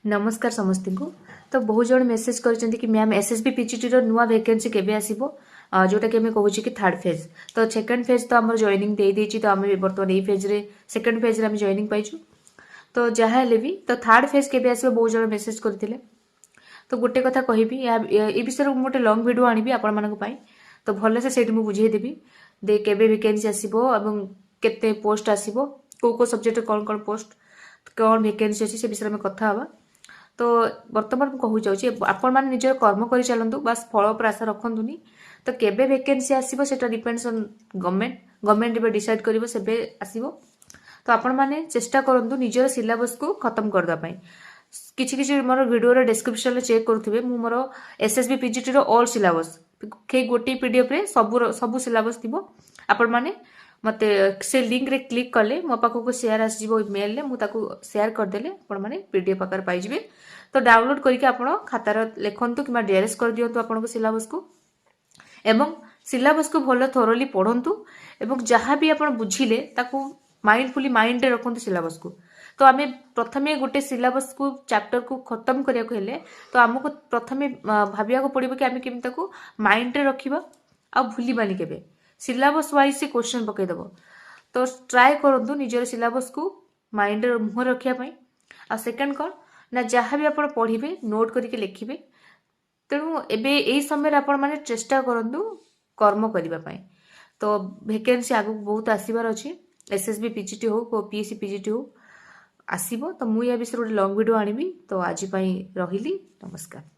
नमस्कार समस्त को। तो बहुत जन मेसेज कर कि मैम एसएसबी पीजीटी रो नुआ वैकेंसी केबे आसीबो जोटा कि कहूँ कि थर्ड फेज। तो सेकंड फेज तो आम जॉइनिंग दे देछि, तो आम बर्तमान ये फेज रे सेकंड फेज रे आम जॉइनिंग पाइछु। तो जहाँ हेले भी तो थर्ड फेज केबे आसीबो बहुत जन मेसेज करथिले। तो गोटे कथा कहबी ए विषय में गोटे लंग वीडियो आनिबी आपण मानक पई। तो भल से सेठी मु बुझे देबी दे केबे वैकेंसी आसीबो एवं केते पोस्ट आसीबो, को सब्जेक्ट कोन पोस्ट कौन वैकेंसी अच्छी से विषय में कथा हवा। तो बर्तमान कहू जाऊँगी आपण मैंने निजर कर्म कर चलतु, बास फल पर आशा रखुनी। तो केबे वैकेंसी आसीबो सेटा डिपेंड्स ऑन गवर्नमेंट एबे डिसाइड करिवो सेबे आसीबो। तो आपण मैंने चेष्टा करंतु निजर सिलेबस को खत्म करदा पई। किछि किछि मोर वीडियो रे डिस्क्रिप्शन रे चेक करुथिबे मु मोर एसएसबी पीजीटी रो ऑल सिलेबस के गोटी पीडीएफ रे सबु सिलेबस थिबो। आपण माने मते से लिंक रे क्लिक कले मो पाखो शेयर आसीबो मेल रे, मु ताको शेयर कर देले आपण माने पीडीएफ आकार पाई जिवे। तो डाउनलोड करके आपण खातार लिखंतु कि डीआरएस कर दियंतु आपण को सिलेबस को, एवं सिलेबस को भलो थोरली पढ़ंतु एवं जहाँ भी आपण बुझिले ताको माइंडफुली माइंड रे रखंतु सिलेबस को। तो आमे प्रथमे गोटे सिलेबस को चैप्टर को खत्म करिया को हेले तो हमको प्रथमे भाबिया को पड़िबो कि आमे केम ताको माइंड रे रखिबा आ भूलिबानी केबे सिलेबस वाइज से क्वेश्चन पकई देबो। तो ट्राई करंतु निजर सिलेबस को माइंड रे मुह रखिया पई। आ सेकंड कोन ना जहाँ भी आपण पढ़िबे नोट करके लिखिबे। तेणु एबे एई समय आपण माने चेष्टा करंतु कर्म करिबा पई। तो वैकेंसी आगु बहुत आसीबार अछि, एसएसबी पीजीटी हो को पीएससी पीजीटी हो आसीबो। तो मु या विषय गोटे लॉन्ग वीडियो आनिबी। तो आज पई रहिली, नमस्कार।